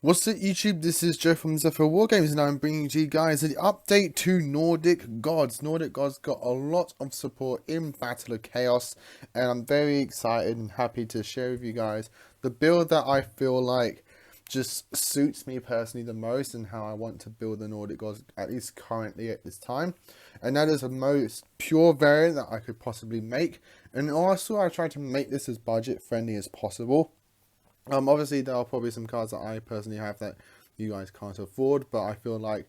What's up YouTube, this is Joe from Zephyr Wargames and I'm bringing to you guys an update to Nordic Gods. Nordic Gods got a lot of support in Battle of Chaos and I'm very excited and happy to share with you guys the build that I feel like just suits me personally the most and how I want to build the Nordic Gods, at least currently at this time. And that is the most pure variant that I could possibly make, and also I try to make this as budget friendly as possible. Obviously there are probably some cards that I personally have that you guys can't afford, but I feel like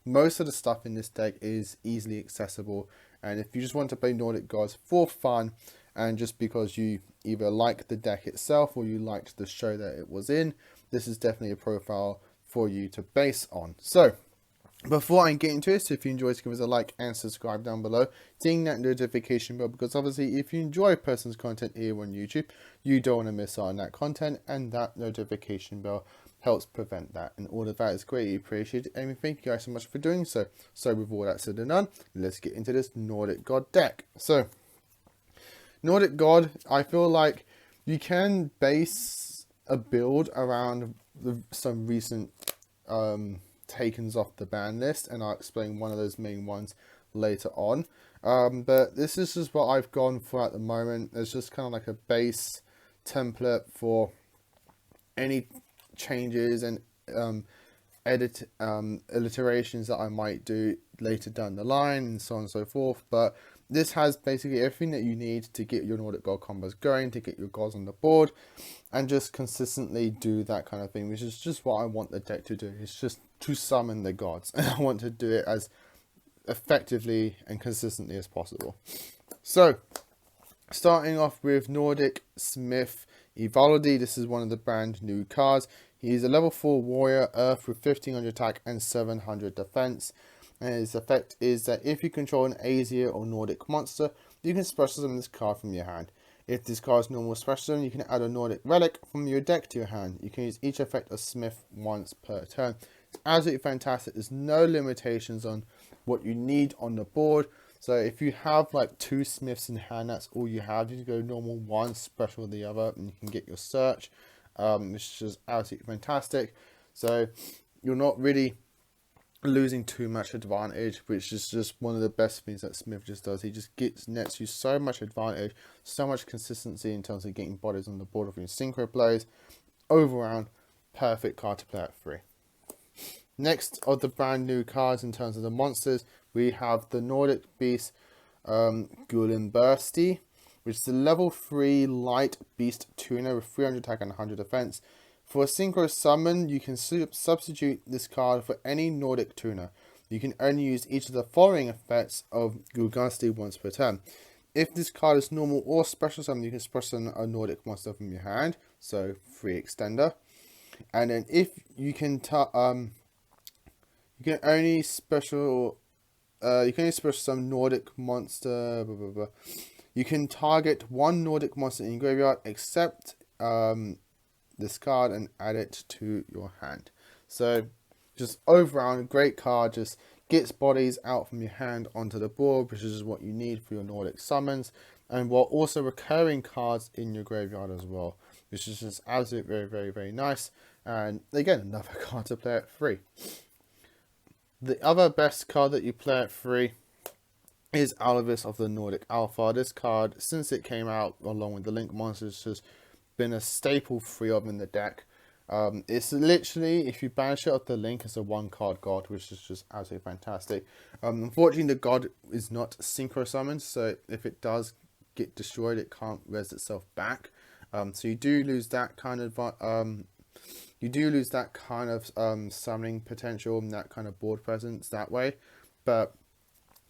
most of the stuff in this deck is easily accessible, and if you just want to play Nordic Gods for fun and just because you either like the deck itself or you liked the show that it was in, this is definitely a profile for you to base on. So before I get into it, if you enjoyed, give us a like and subscribe down below, ding that notification bell, because obviously if you enjoy a person's content here on YouTube, you don't want to miss out on that content, and that notification bell helps prevent that, and all of that is greatly appreciated, and thank you guys so much for doing so. So with all that said and done, let's get into this Nordic God deck. So Nordic God, I feel like you can base a build around some recent takens off the ban list, and I'll explain one of those main ones later on, but this is just what I've gone for at the moment. It's just kind of like a base template for any changes and alliterations that I might do later down the line and so on and so forth. But this has basically everything that you need to get your Nordic God combos going, to get your gods on the board and just consistently do that kind of thing, which is just what I want the deck to do. It's just to summon the gods, and I want to do it as effectively and consistently as possible. So starting off with Nordic Smith Ivaldi, this is one of the brand new cards. He's a level 4 warrior, earth, with 1500 attack and 700 defense. And his effect is that if you control an Asia or Nordic monster, you can special summon this card from your hand. If this card is normal special summon, you can add a Nordic relic from your deck to your hand. You can use each effect of Smith once per turn. It's absolutely fantastic. There's no limitations on what you need on the board. So if you have like 2 Smiths in hand, that's all you have. You can go normal one, special the other, and you can get your search, which is absolutely fantastic. So you're not really losing too much advantage, which is just one of the best things that Smith just does. He just nets you so much advantage, so much consistency in terms of getting bodies on the board of your synchro plays. Overall, perfect card to play at 3. Next of the brand new cards in terms of the monsters, we have the Nordic Beast Gullinbursti, which is a level 3 light beast tuner with 300 attack and 100 defense. For a synchro summon, you can substitute this card for any Nordic tuner. You can only use each of the following effects of Gullinbursti once per turn. If this card is normal or special summon, you can special summon a Nordic monster from your hand, so free extender. And then if you can only special some Nordic monster. Blah, blah, blah. You can target one Nordic monster in your graveyard, except this card, and add it to your hand. So just overall, a great card. Just gets bodies out from your hand onto the board, which is what you need for your Nordic summons, and while also recurring cards in your graveyard as well, which is just absolutely very, very, very nice. And again, another card to play at 3. The other best card that you play at 3 is Alvis of the Nordic Alpha. This card, since it came out along with the Link monsters, has been a staple 3 of in the deck. It's literally, if you banish it off the Link, it's a 1-card god, which is just absolutely fantastic. Unfortunately, the god is not synchro summoned, so if it does get destroyed, it can't res itself back. So you do lose that kind of summoning potential and that kind of board presence that way. But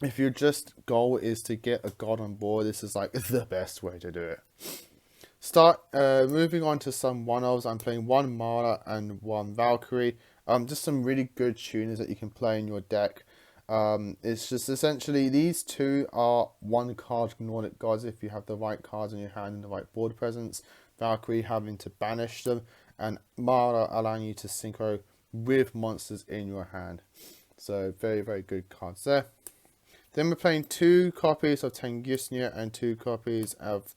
if your just goal is to get a god on board, this is like the best way to do it. Moving on to some one-offs. I'm playing 1 Mara and 1 Valkyrie. Just some really good tuners that you can play in your deck. It's just essentially these 2 are 1-card Nordic gods if you have the right cards in your hand and the right board presence. Valkyrie having to banish them, and Mara allowing you to synchro with monsters in your hand. So very, very good cards there. Then we're playing 2 copies of Tangusnia and 2 copies of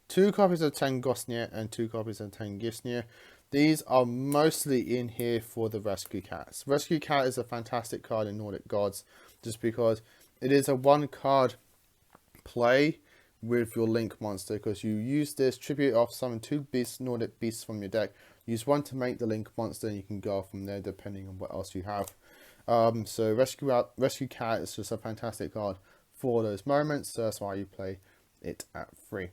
2 copies of Tangosnia and 2 copies of Tangusnia. These are mostly in here for the Rescue Cats. Rescue Cat is a fantastic card in Nordic Gods, just because it is a 1-card play with your Link monster, because you use this, tribute off, summon 2 Nordic beasts from your deck, use 1 to make the Link monster, and you can go from there depending on what else you have. So Rescue Cat is just a fantastic card for those moments, so that's why you play it at 3.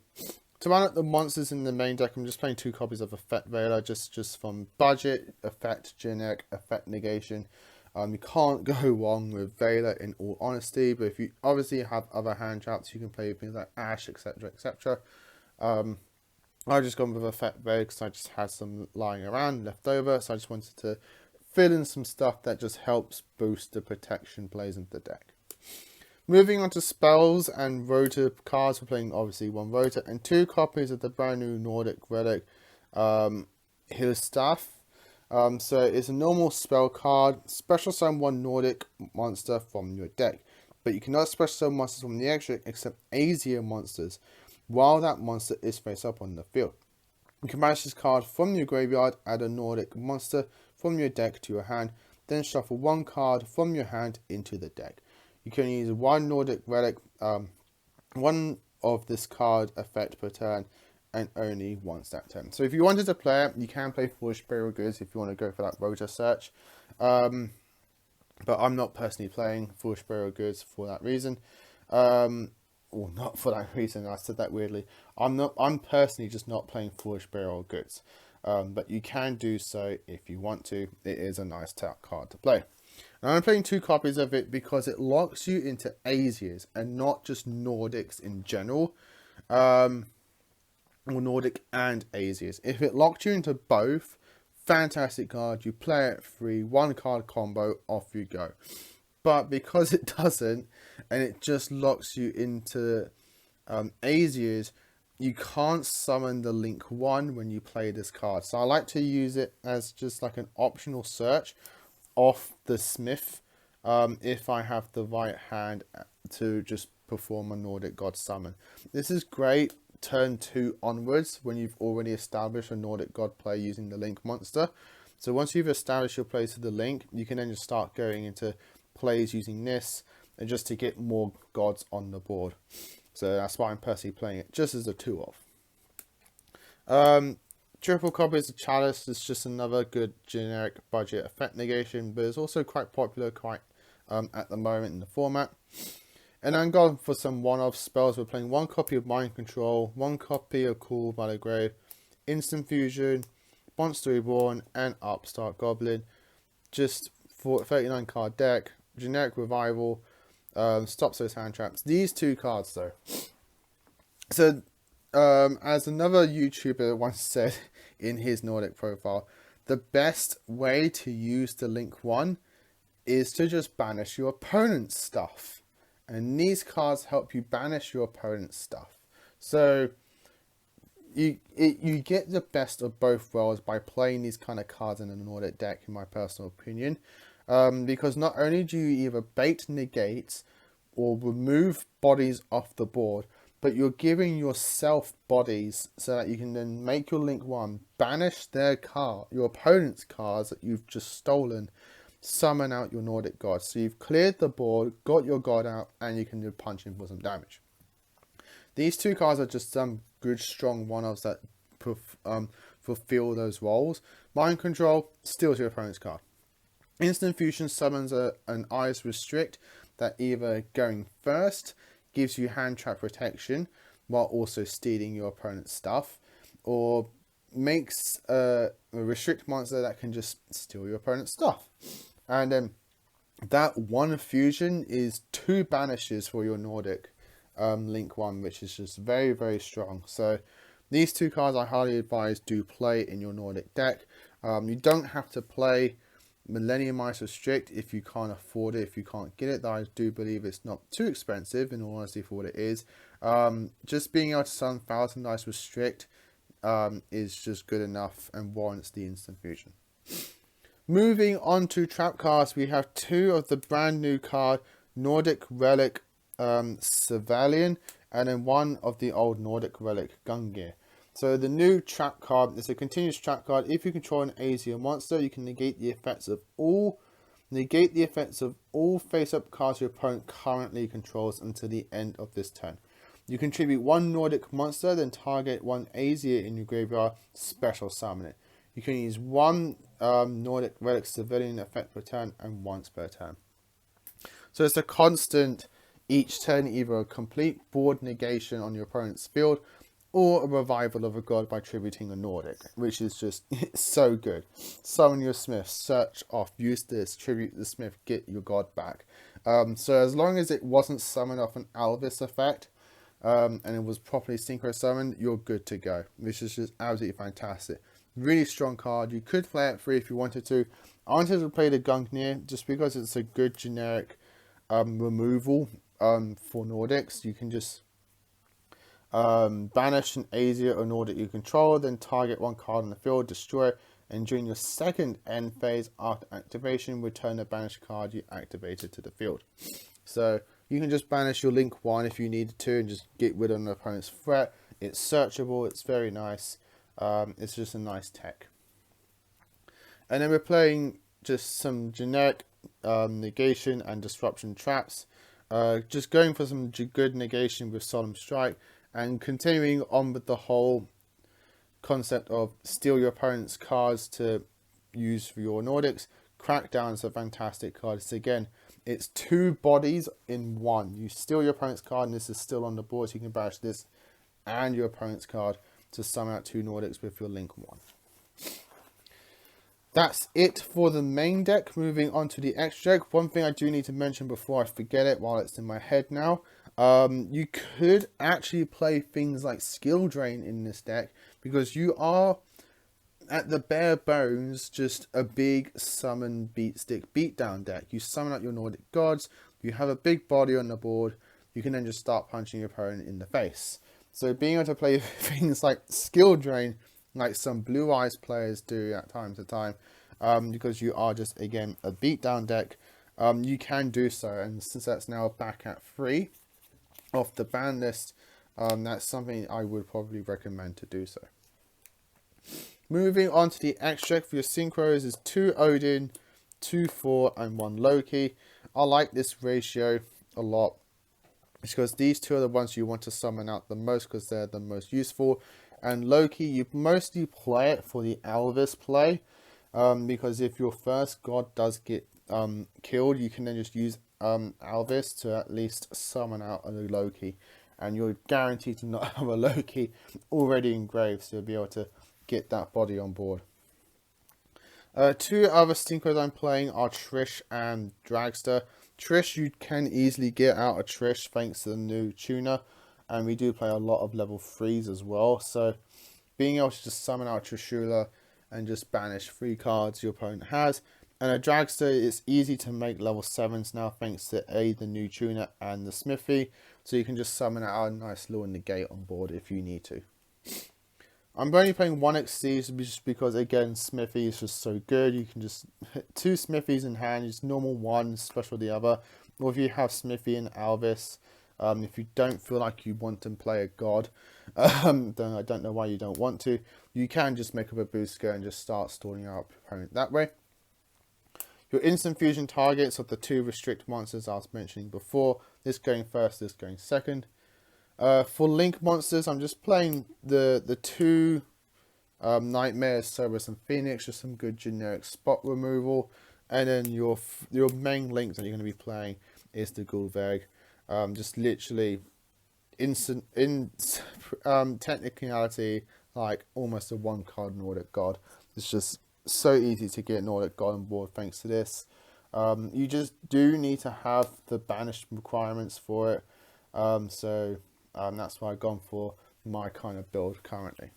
To run up the monsters in the main deck, I'm just playing 2 copies of Effect Veiler, just from budget, effect, generic, effect negation. You can't go wrong with Veiler in all honesty, but if you obviously have other hand traps, you can play with things like Ash, etc, etc. I just gone with Effect Veiler because I just had some lying around left over, so I just wanted to fill in some stuff that just helps boost the protection plays into the deck. Moving on to spells and Rota cards, we're playing obviously 1 Rota and 2 copies of the brand new Nordic Relic Hill Staff. So it's a normal spell card, special summon 1 Nordic monster from your deck, but you cannot special summon monsters from the extra except Asia monsters while that monster is face up on the field. You can banish this card from your graveyard, add a Nordic monster from your deck to your hand, then shuffle 1 card from your hand into the deck. You can use 1 Nordic Relic, 1 of this card effect per turn, and only once that turn. So if you wanted to play it, you can play Foolish Burial Goods if you want to go for that Rota search. But I'm not personally playing Foolish Burial Goods for that reason. Or not for that reason, I said that weirdly. I'm personally just not playing Foolish Burial Goods. But you can do so if you want to. It is a nice card to play. And I'm playing 2 copies of it because it locks you into Asias and not just Nordics in general. Or Nordic and Asias. If it locked you into both, fantastic card. You play it free, 1 card combo, off you go. But because it doesn't, and it just locks you into Asias, you can't summon the Link 1 when you play this card. So I like to use it as just like an optional search off the Smith if I have the right hand to just perform a Nordic God summon. This is great turn 2 onwards when you've already established a Nordic God play using the Link monster. So once you've established your plays with the Link, you can then just start going into plays using this and just to get more gods on the board. So that's why I'm personally playing it just as a 2-off. Triple copies of Chalice is just another good generic budget effect negation, but it's also quite popular at the moment in the format. And I'm going for some one-off spells. We're playing 1 copy of Mind Control, 1 copy of Call by the Grave, Instant Fusion, Monster Reborn, and Upstart Goblin. Just for 39 card deck, generic revival, stops those hand traps. These 2 cards though. So as another YouTuber once said in his Nordic profile, the best way to use the Link 1 is to just banish your opponent's stuff. And these cards help you banish your opponent's stuff. So you get the best of both worlds by playing these kind of cards in a Nordic deck, in my personal opinion. Because not only do you either bait negates or remove bodies off the board, but you're giving yourself bodies so that you can then make your Link 1, banish their your opponent's cards that you've just stolen, summon out your Nordic God. So you've cleared the board, got your God out, and you can do punching for some damage. These 2 cards are just some good strong one-offs that fulfill those roles. Mind Control steals your opponent's card. Instant Fusion summons an Ice Restrict that either going first gives you hand trap protection while also stealing your opponent's stuff, or makes a restrict monster that can just steal your opponent's stuff. And then that 1 fusion is 2 banishes for your Nordic Link 1, which is just very, very strong. So these 2 cards I highly advise do play in your Nordic deck. You don't have to play Millennium Ice Restrict if you can't afford it, if you can't get it. I do believe it's not too expensive in all honesty for what it is. Just being able to summon 1000 Ice Restrict is just good enough and warrants the instant fusion. Moving on to trap cards, we have 2 of the brand new card Nordic Relic Civilian, and then 1 of the old Nordic Relic Gungear. So the new trap card is a continuous trap card. If you control an AZ or monster, you can negate the effects of all face-up cards your opponent currently controls until the end of this turn. You contribute one Nordic monster, then target one AZ in your graveyard, special summon it. You can use one Nordic relic civilian effect per turn and once per turn. So it's a constant each turn, either a complete board negation on your opponent's field or a revival of a god by tributing a Nordic, which is just so good. Summon your Smith, search off, use this, tribute the Smith, get your god back. So as long as it wasn't summoned off an Alvis effect, and it was properly synchro summoned, you're good to go, which is just absolutely fantastic. Really strong card. You could play it free if you wanted to. I wanted to play the Gungnir just because it's a good generic removal for Nordics. You can just banish an AZ or Nordic you control, then target one card on the field, destroy it, and during your second end phase after activation, return the banished card you activated to the field. So you can just banish your Link 1 if you needed to and just get rid of an opponent's threat. It's searchable, it's very nice. It's just a nice tech. And then we're playing just some generic negation and disruption traps. Just going for some good negation with Solemn Strike and continuing on with the whole concept of steal your opponent's cards to use for your Nordics. Crackdown is a fantastic card. It's again, it's two bodies in one. You steal your opponent's card and this is still on the board, so you can bash this and your opponent's card to summon out two Nordics with your Link 1. That's it for the main deck. Moving on to the extra deck. One thing I do need to mention before I forget it while it's in my head now. You could actually play things like Skill Drain in this deck because you are, at the bare bones, just a big summon beatdown deck. You summon out your Nordic gods, you have a big body on the board, you can then just start punching your opponent in the face. So being able to play things like Skill Drain, like some Blue Eyes players do at time to time, because you are just, again, a beatdown deck, you can do so. And since that's now back at 3 off the ban list, that's something I would probably recommend to do so. Moving on to the extract for your synchros is 2 Odin, 2 Thor, and 1 Loki. I like this ratio a lot. It's because these two are the ones you want to summon out the most because they're the most useful. And Loki, you mostly play it for the Alvis play. Because if your first god does get killed, you can then just use Alvis to at least summon out a Loki. And you're guaranteed to not have a Loki already engraved, so you'll be able to get that body on board. 2 other synchros I'm playing are Trish and Dragster. Trish, you can easily get out a Trish thanks to the new tuner, and we do play a lot of level 3s as well, so being able to just summon out Trishula and just banish 3 cards your opponent has. And a Dragster, it's easy to make level 7s now thanks to the new tuner and the Smithy, so you can just summon out a nice little negate on board if you need to. I'm only playing 1 XC just because, again, Smithy is just so good. You can just hit 2 Smithies in hand, just normal one, special the other. Or if you have Smithy and Alvis, if you don't feel like you want to play a god, then I don't know why you don't want to. You can just make up a booster and just start stalling out your opponent that way. Your instant fusion targets of the 2 restrict monsters I was mentioning before. This going first, this going second. For Link monsters, I'm just playing the 2 Nightmares, Cerberus and Phoenix, just some good generic spot removal. And then your main Link that you're going to be playing is the Gulveg. Just literally technicality, like almost a 1-card Nordic God. It's just so easy to get Nordic God on board thanks to this. You just do need to have the banished requirements for it. That's why I've gone for my kind of build currently.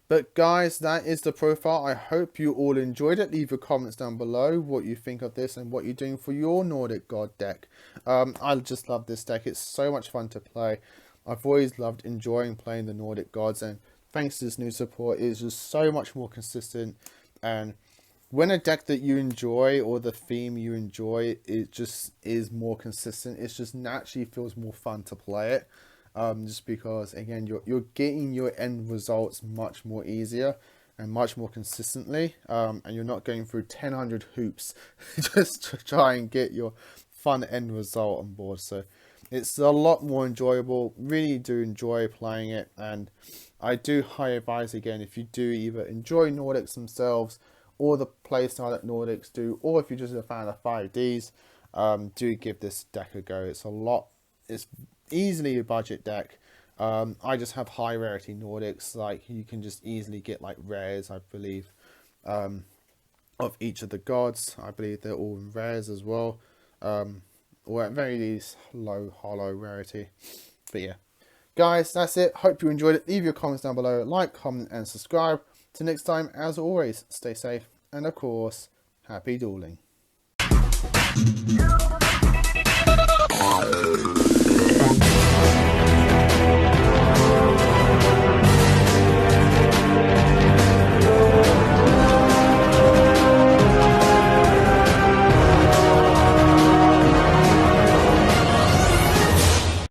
But guys, that is the profile. I hope you all enjoyed it. Leave your comments down below what you think of this and what you're doing for your Nordic God deck. I just love this deck. It's so much fun to play. I've always loved enjoying playing the Nordic Gods, and thanks to this new support, it's just so much more consistent. And when a deck that you enjoy or the theme you enjoy, it just is more consistent. It just naturally feels more fun to play it. just because again you're getting your end results much more easier and much more consistently, and you're not going through 1,000 hoops just to try and get your fun end result on board. So it's a lot more enjoyable. Really do enjoy playing it, and I do highly advise, again, if you do either enjoy Nordics themselves or the playstyle that Nordics do, or if you're just a fan of 5Ds, do give this deck a go. It's easily a budget deck. I just have high rarity Nordics, like you can just easily get like rares, I believe, of each of the gods. I believe they're all in rares as well, or at very least low hollow rarity. But yeah, guys, that's it. Hope you enjoyed it. Leave your comments down below, like, comment and subscribe. Till next time, as always, stay safe and of course, happy dueling.